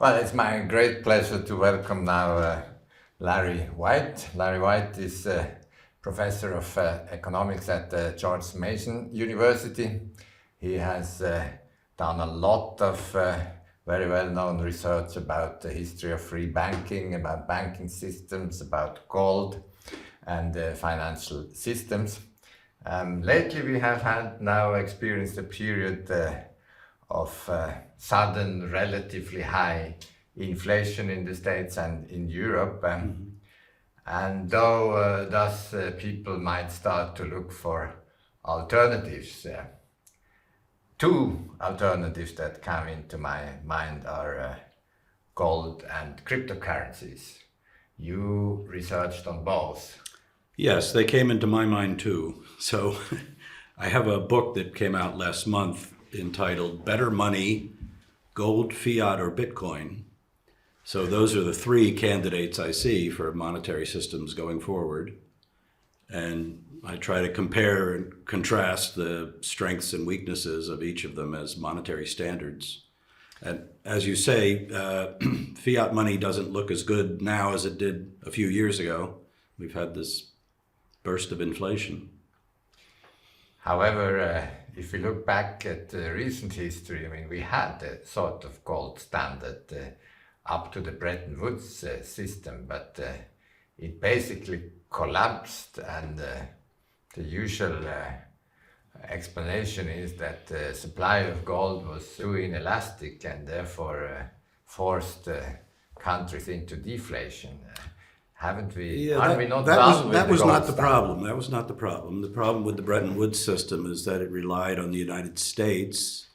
Well, it's my great pleasure to welcome now Larry White. Larry White is professor of economics at George Mason University. He has done a lot of very well-known research about the history of free banking, about banking systems, about gold and financial systems. Lately we have had now experienced a period of sudden, relatively high inflation in the States and in Europe. And though thus people might start to look for alternatives, two alternatives that come into my mind are gold and cryptocurrencies. You researched on both. Yes, they came into my mind too. So I have a book that came out last month entitled Better Money, Gold, Fiat, or Bitcoin. So those are the three candidates I see for monetary systems going forward. And I try to compare and contrast the strengths and weaknesses of each of them as monetary standards. And as you say, fiat money doesn't look as good now as it did a few years ago. We've had this burst of inflation. However, if we look back at recent history, I mean, we had a sort of gold standard up to the Bretton Woods system, but it basically collapsed, and the usual explanation is that the supply of gold was too inelastic and therefore forced countries into deflation. Haven't we? Yeah, Are we not that done with that the was gold not the standard? problem. That was not the problem. The problem with the Bretton Woods system is that it relied on the United States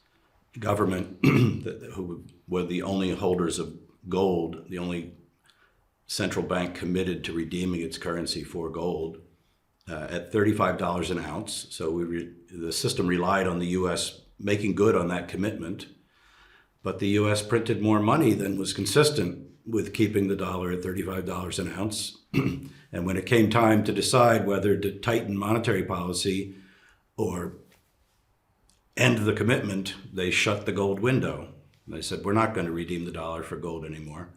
government, who were the only holders of gold, the only central bank committed to redeeming its currency for gold at $35 an ounce. So the system relied on the U.S. making good on that commitment, but the U.S. printed more money than was consistent with keeping the dollar at $35 an ounce. And when it came time to decide whether to tighten monetary policy or end the commitment, they shut the gold window. They said, we're not going to redeem the dollar for gold anymore.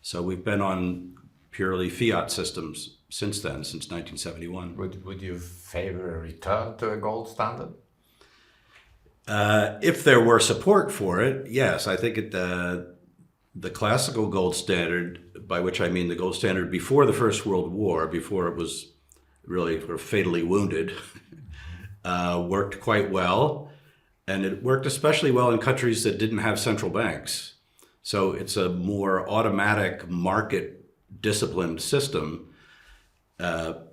So we've been on purely fiat systems since then, since 1971. Would you favor a return to a gold standard? If there were support for it, yes. I think the classical gold standard, by which I mean the gold standard before the First World War, before it was really fatally wounded, worked quite well. And it worked especially well in countries that didn't have central banks. So it's a more automatic, market-disciplined system. The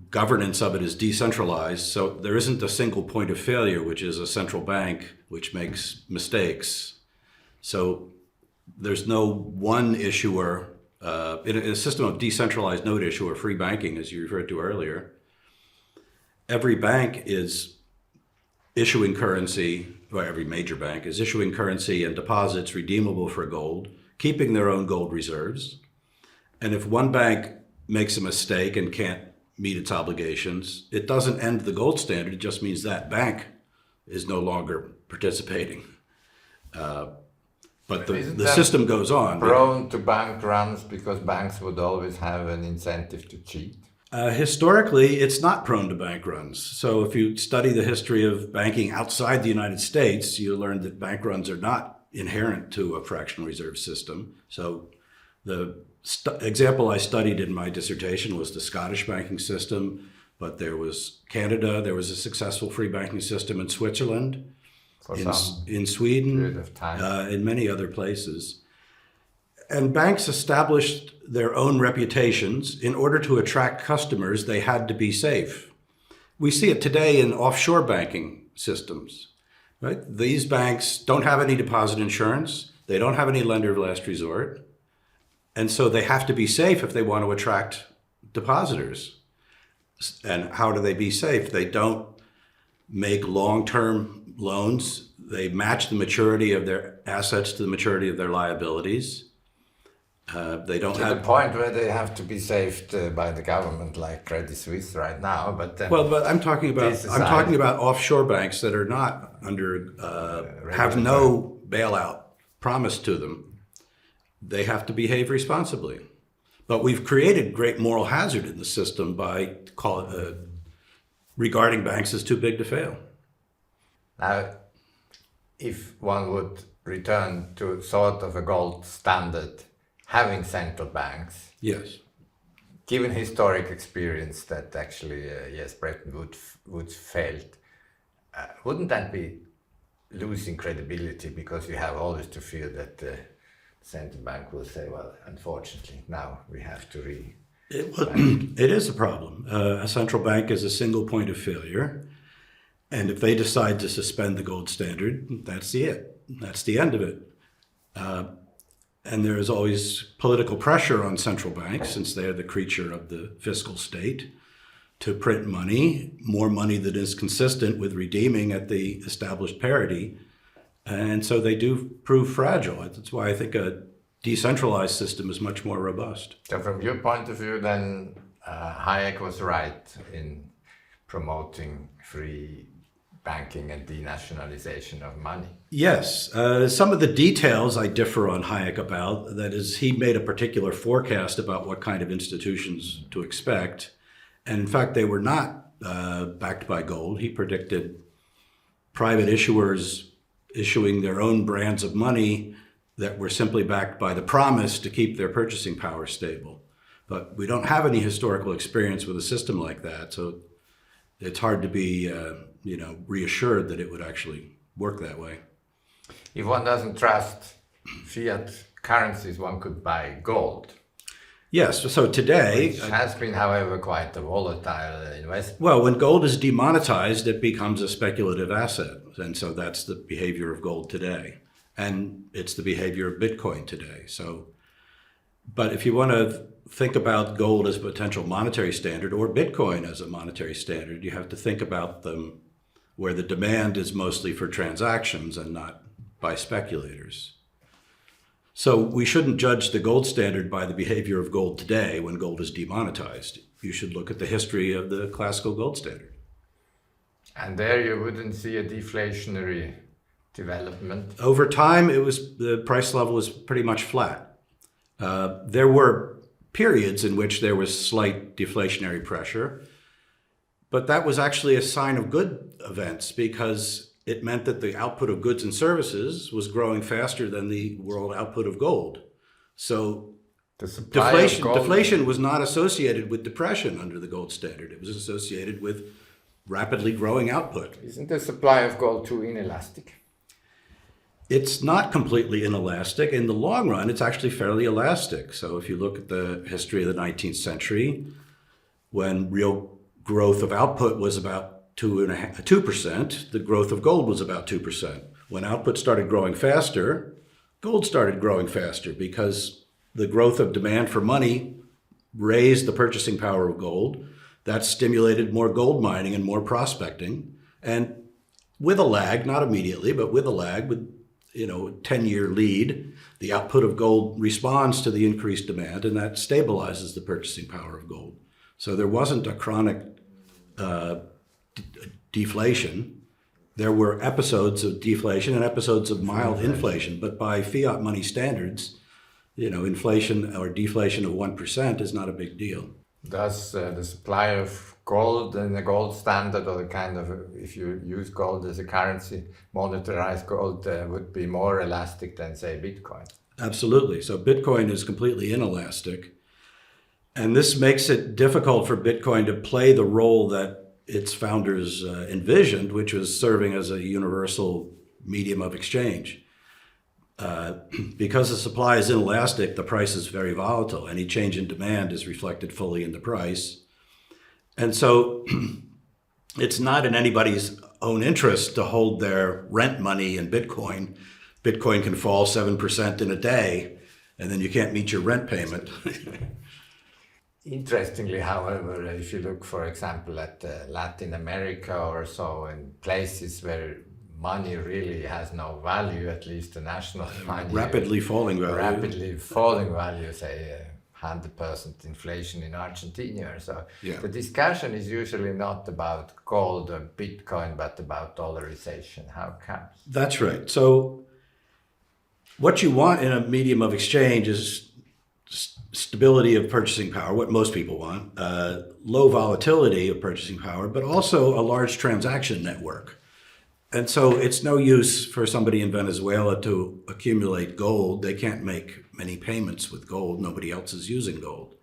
governance of it is decentralized, so there isn't a single point of failure, which is a central bank which makes mistakes. So there's no one issuer. In a system of decentralized node issuer free banking, as you referred to earlier, every bank is issuing currency, or every major bank is issuing currency and deposits redeemable for gold, keeping their own gold reserves. And if one bank makes a mistake and can't meet its obligations, it doesn't end the gold standard. It just means that bank is no longer participating. But the system goes on. Prone to bank runs because banks would always have an incentive to cheat? Historically, it's not prone to bank runs. So if you study the history of banking outside the United States, you learn that bank runs are not inherent to a fractional reserve system. So the example I studied in my dissertation was the Scottish banking system, but there was Canada, there was a successful free banking system in Switzerland, in Sweden, in many other places. And banks established their own reputations. In order to attract customers, they had to be safe. We see it today in offshore banking systems, right? These banks don't have any deposit insurance. They don't have any lender of last resort. And so they have to be safe if they want to attract depositors. And how do they be safe? They don't make long-term loans. They match the maturity of their assets to the maturity of their liabilities. They don't to have the point where they have to be saved by the government, like Credit Suisse right now. But but I'm talking about offshore banks that are not under have no bailout promised to them, they have to behave responsibly. But we've created great moral hazard in the system by regarding banks as too big to fail. Now, if one would return to sort of a gold standard, having central banks, Yes. given historic experience that actually, yes, Bretton Woods failed, wouldn't that be losing credibility, because you have always to feel that the central bank will say, well, unfortunately, now we have to It is a problem. A central bank is a single point of failure. And if they decide to suspend the gold standard, that's it. That's the end of it. And there is always political pressure on central banks, since they're the creature of the fiscal state, to print money, more money that is consistent with redeeming at the established parity. And so they do prove fragile. That's why I think a decentralized system is much more robust. So from your point of view, then, Hayek was right in promoting free banking and denationalization of money. Yes. Some of the details I differ on Hayek about. That is, he made a particular forecast about what kind of institutions to expect. And in fact, they were not backed by gold. He predicted private issuers issuing their own brands of money that were simply backed by the promise to keep their purchasing power stable. But we don't have any historical experience with a system like that, so it's hard to be reassured that it would actually work that way. If one doesn't trust fiat currencies, one could buy gold. Yes, so today... Which has been, however, quite a volatile investment. Well, when gold is demonetized, it becomes a speculative asset. And so that's the behavior of gold today. And it's the behavior of Bitcoin today. But if you want to think about gold as a potential monetary standard, or Bitcoin as a monetary standard, you have to think about them where the demand is mostly for transactions and not by speculators. So we shouldn't judge the gold standard by the behavior of gold today when gold is demonetized. You should look at the history of the classical gold standard. And there you wouldn't see a deflationary development? Over time, the price level was pretty much flat. There were periods in which there was slight deflationary pressure, but that was actually a sign of good events, because it meant that the output of goods and services was growing faster than the world output of gold. So deflation was not associated with depression under the gold standard. It was associated with rapidly growing output. Isn't the supply of gold too inelastic? It's not completely inelastic. In the long run, it's actually fairly elastic. So if you look at the history of the 19th century, when real growth of output was about 2%, the growth of gold was about 2%. When output started growing faster, gold started growing faster, because the growth of demand for money raised the purchasing power of gold. That stimulated more gold mining and more prospecting. And with a lag, not immediately, but with a lag, with a 10-year lead, the output of gold responds to the increased demand, and that stabilizes the purchasing power of gold. So there wasn't a chronic deflation. There were episodes of deflation and episodes of mild inflation, but by fiat money standards, inflation or deflation of 1% is not a big deal. Does the supply of gold and the gold standard, or the kind of, if you use gold as a currency, monetarized gold, would be more elastic than, say, Bitcoin? Absolutely. So Bitcoin is completely inelastic. And this makes it difficult for Bitcoin to play the role that its founders envisioned, which was serving as a universal medium of exchange. Because the supply is inelastic, the price is very volatile. Any change in demand is reflected fully in the price. And so it's not in anybody's own interest to hold their rent money in Bitcoin. Bitcoin can fall 7% in a day, and then you can't meet your rent payment. Interestingly, however, if you look, for example, at Latin America or so, in places where money really has no value, at least the national money. Rapidly falling value. Say 100% inflation in Argentina or so. Yeah. The discussion is usually not about gold or Bitcoin, but about dollarization. How come? That's right. So What you want in a medium of exchange is stability of purchasing power, what most people want, low volatility of purchasing power, but also a large transaction network. And so it's no use for somebody in Venezuela to accumulate gold. They can't make many payments with gold. Nobody else is using gold.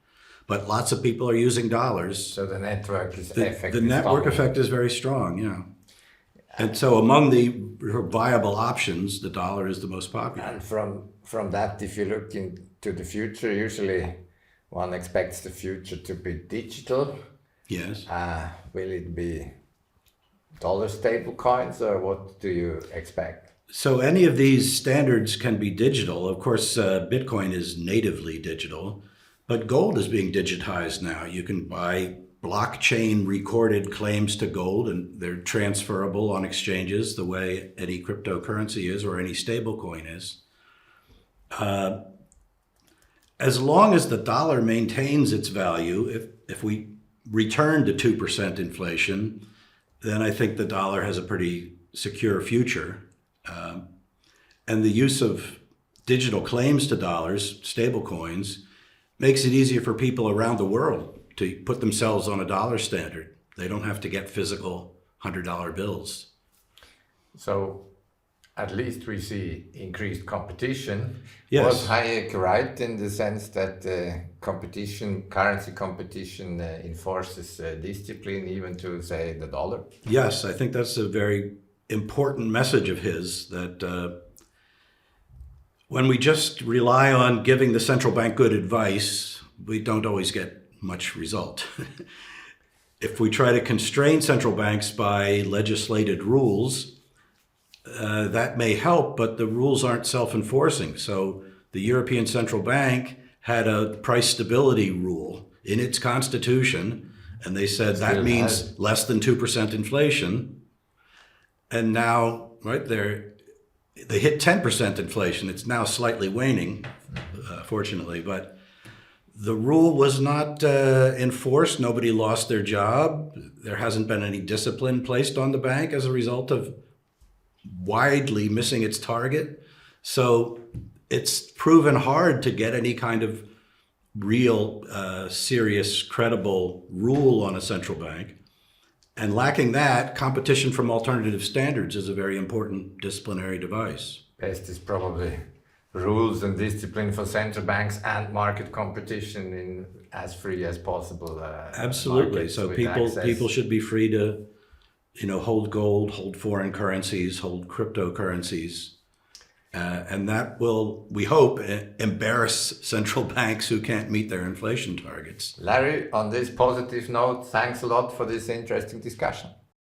But lots of people are using dollars. So the network is effective. The network effect is very strong, yeah. And so among the viable options, the dollar is the most popular. And from that, if you look into the future, usually one expects the future to be digital. Yes. Will it be dollar stable coins, or what do you expect? So any of these standards can be digital. Of course, Bitcoin is natively digital, but gold is being digitized now. You can buy blockchain recorded claims to gold, and they're transferable on exchanges the way any cryptocurrency is or any stable coin is. As long as the dollar maintains its value, if we return to 2% inflation, then I think the dollar has a pretty secure future. And the use of digital claims to dollars, stable coins, makes it easier for people around the world to put themselves on a dollar standard. They don't have to get physical $100 bills. So at least we see increased competition. Yes. Was Hayek right in the sense that currency competition enforces discipline even to, say, the dollar? Yes, I think that's a very important message of his, that when we just rely on giving the central bank good advice, we don't always get much result. If we try to constrain central banks by legislated rules, that may help, but the rules aren't self-enforcing. So the European Central Bank had a price stability rule in its constitution, and they said that means less than 2% inflation. And now, right there, they hit 10% inflation. It's now slightly waning, fortunately, but the rule was not enforced. Nobody lost their job. There hasn't been any discipline placed on the bank as a result of widely missing its target. So it's proven hard to get any kind of real, serious, credible rule on a central bank. And lacking that, competition from alternative standards is a very important disciplinary device. Best is probably rules and discipline for central banks and market competition in as free as possible. Absolutely. So people should be free to, hold gold, hold foreign currencies, hold cryptocurrencies. And that will, we hope, embarrass central banks who can't meet their inflation targets. Larry, on this positive note, thanks a lot for this interesting discussion.